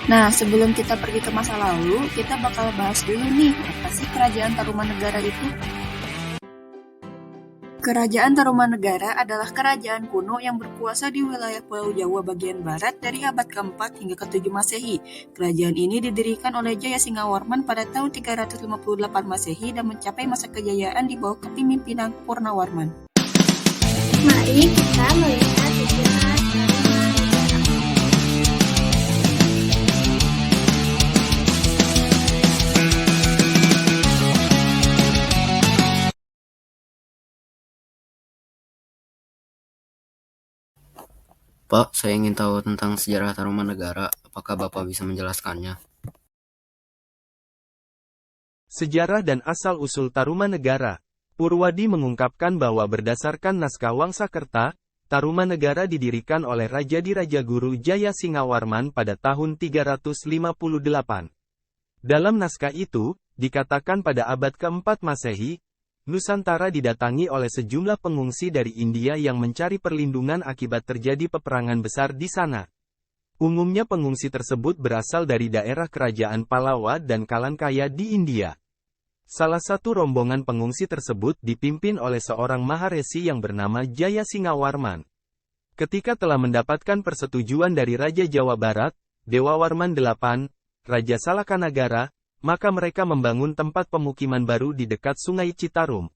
Nah, sebelum kita pergi ke masa lalu, kita bakal bahas dulu nih, apa sih Kerajaan Tarumanegara itu? Kerajaan Tarumanegara adalah kerajaan kuno yang berkuasa di wilayah Pulau Jawa bagian barat dari abad ke-4 hingga ke-7 Masehi. Kerajaan ini didirikan oleh Jayasingawarman pada tahun 358 Masehi dan mencapai masa kejayaan di bawah kepemimpinan Purnawarman. Mari kita melihat sejarah Tarumanegara. Pak, saya ingin tahu tentang sejarah Tarumanegara. Apakah Bapak bisa menjelaskannya? Sejarah dan asal-usul Tarumanegara. Purwadi mengungkapkan bahwa berdasarkan naskah Wangsakerta, Tarumanegara didirikan oleh Raja Diraja Guru Jayasingawarman pada tahun 358. Dalam naskah itu, dikatakan pada abad ke-4 Masehi, Nusantara didatangi oleh sejumlah pengungsi dari India yang mencari perlindungan akibat terjadi peperangan besar di sana. Umumnya pengungsi tersebut berasal dari daerah kerajaan Pallava dan Kalankaya di India. Salah satu rombongan pengungsi tersebut dipimpin oleh seorang maharesi yang bernama Jayasingawarman. Ketika telah mendapatkan persetujuan dari Raja Jawa Barat, Dewawarman VIII, Raja Salakanagara, maka mereka membangun tempat pemukiman baru di dekat Sungai Citarum.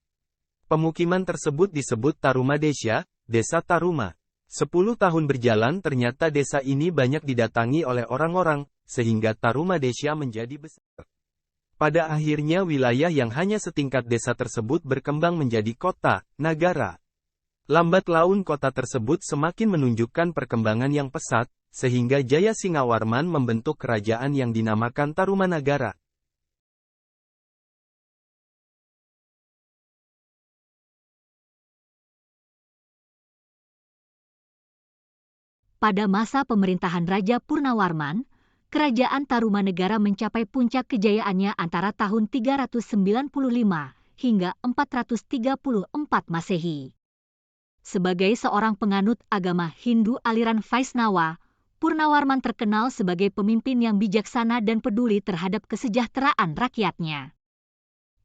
Pemukiman tersebut disebut Tarumadesya, Desa Taruma. 10 tahun berjalan ternyata desa ini banyak didatangi oleh orang-orang, sehingga Tarumadesya menjadi besar. Pada akhirnya wilayah yang hanya setingkat desa tersebut berkembang menjadi kota, nagara. Lambat laun kota tersebut semakin menunjukkan perkembangan yang pesat, sehingga Jayasingawarman membentuk kerajaan yang dinamakan Tarumanagara. Pada masa pemerintahan Raja Purnawarman, Kerajaan Tarumanegara mencapai puncak kejayaannya antara tahun 395 hingga 434 Masehi. Sebagai seorang penganut agama Hindu aliran Vaisnava, Purnawarman terkenal sebagai pemimpin yang bijaksana dan peduli terhadap kesejahteraan rakyatnya.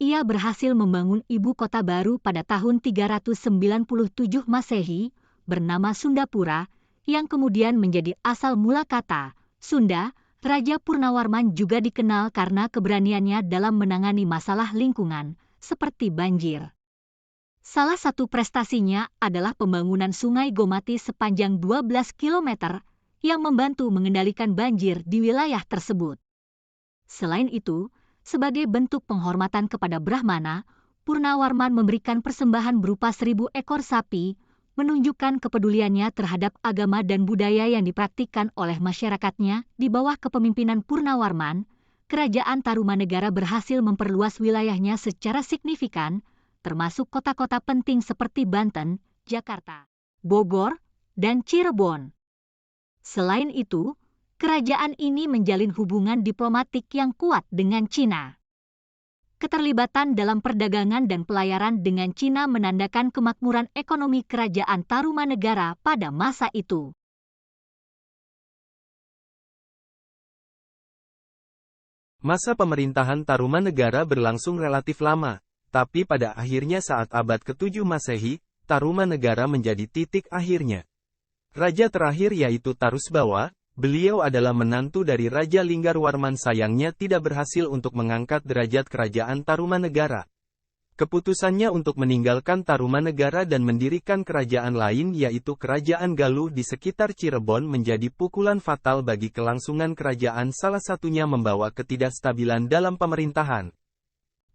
Ia berhasil membangun ibu kota baru pada tahun 397 Masehi, bernama Sundapura, yang kemudian menjadi asal mula kata Sunda. Raja Purnawarman juga dikenal karena keberaniannya dalam menangani masalah lingkungan, seperti banjir. Salah satu prestasinya adalah pembangunan Sungai Gomati sepanjang 12 km yang membantu mengendalikan banjir di wilayah tersebut. Selain itu, sebagai bentuk penghormatan kepada Brahmana, Purnawarman memberikan persembahan berupa 1000 ekor sapi, menunjukkan kepeduliannya terhadap agama dan budaya yang dipraktikkan oleh masyarakatnya. Di bawah kepemimpinan Purnawarman, Kerajaan Tarumanegara berhasil memperluas wilayahnya secara signifikan, termasuk kota-kota penting seperti Banten, Jakarta, Bogor, dan Cirebon. Selain itu, kerajaan ini menjalin hubungan diplomatik yang kuat dengan Cina. Keterlibatan dalam perdagangan dan pelayaran dengan Cina menandakan kemakmuran ekonomi Kerajaan Tarumanegara pada masa itu. Masa pemerintahan Tarumanegara berlangsung relatif lama, tapi pada akhirnya saat abad ke-7 Masehi, Tarumanegara menjadi titik akhirnya. Raja terakhir yaitu Tarusbawa. Beliau adalah menantu dari Raja Linggarwarman, sayangnya tidak berhasil untuk mengangkat derajat kerajaan Tarumanegara. Keputusannya untuk meninggalkan Tarumanegara dan mendirikan kerajaan lain yaitu Kerajaan Galuh di sekitar Cirebon menjadi pukulan fatal bagi kelangsungan kerajaan, salah satunya membawa ketidakstabilan dalam pemerintahan.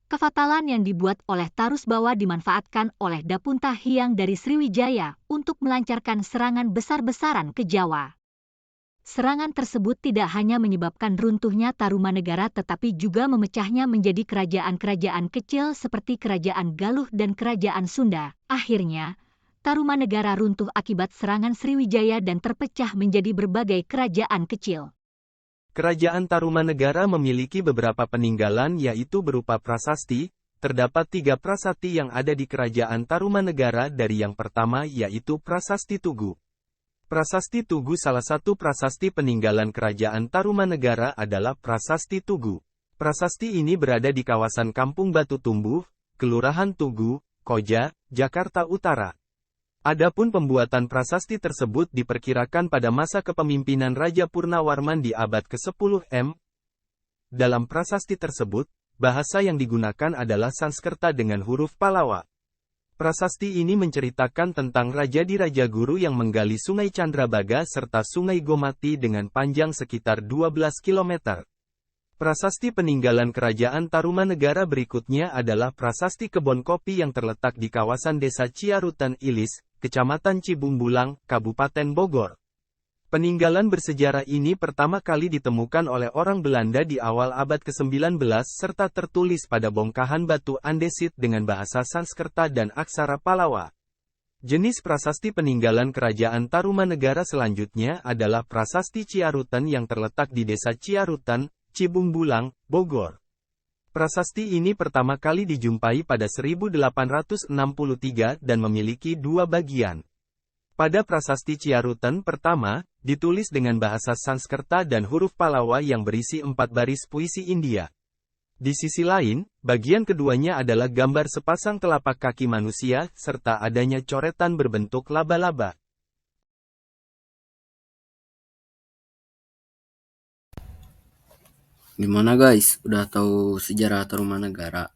Kefatalan yang dibuat oleh Tarusbawa dimanfaatkan oleh Dapunta Hyang dari Sriwijaya untuk melancarkan serangan besar-besaran ke Jawa. Serangan tersebut tidak hanya menyebabkan runtuhnya Tarumanegara tetapi juga memecahnya menjadi kerajaan-kerajaan kecil seperti Kerajaan Galuh dan Kerajaan Sunda. Akhirnya, Tarumanegara runtuh akibat serangan Sriwijaya dan terpecah menjadi berbagai kerajaan kecil. Kerajaan Tarumanegara memiliki beberapa peninggalan yaitu berupa prasasti. Terdapat 3 prasasti yang ada di Kerajaan Tarumanegara. Dari yang pertama yaitu Prasasti Tugu. Prasasti Tugu. Salah satu prasasti peninggalan Kerajaan Tarumanegara adalah Prasasti Tugu. Prasasti ini berada di kawasan Kampung Batu Tumbuh, Kelurahan Tugu, Koja, Jakarta Utara. Adapun pembuatan prasasti tersebut diperkirakan pada masa kepemimpinan Raja Purnawarman di abad ke-10 M. Dalam prasasti tersebut, bahasa yang digunakan adalah Sanskerta dengan huruf Pallawa. Prasasti ini menceritakan tentang raja di Raja Guru yang menggali Sungai Chandrabaga serta Sungai Gomati dengan panjang sekitar 12 km. Prasasti peninggalan Kerajaan Tarumanegara berikutnya adalah Prasasti Kebon Kopi yang terletak di kawasan Desa Ciarutan Ilis, Kecamatan Cibungbulang, Kabupaten Bogor. Peninggalan bersejarah ini pertama kali ditemukan oleh orang Belanda di awal abad ke-19 serta tertulis pada bongkahan batu andesit dengan bahasa Sanskerta dan aksara Pallawa. Jenis prasasti peninggalan Kerajaan Tarumanegara selanjutnya adalah Prasasti Ciarutan yang terletak di Desa Ciarutan, Cibungbulang, Bogor. Prasasti ini pertama kali dijumpai pada 1863 dan memiliki dua bagian. Pada Prasasti Ciarutan pertama, ditulis dengan bahasa Sanskerta dan huruf Pallawa yang berisi 4 baris puisi India. Di sisi lain, bagian keduanya adalah gambar sepasang telapak kaki manusia, serta adanya coretan berbentuk laba-laba. Gimana guys? Udah tahu sejarah Tarumanegara?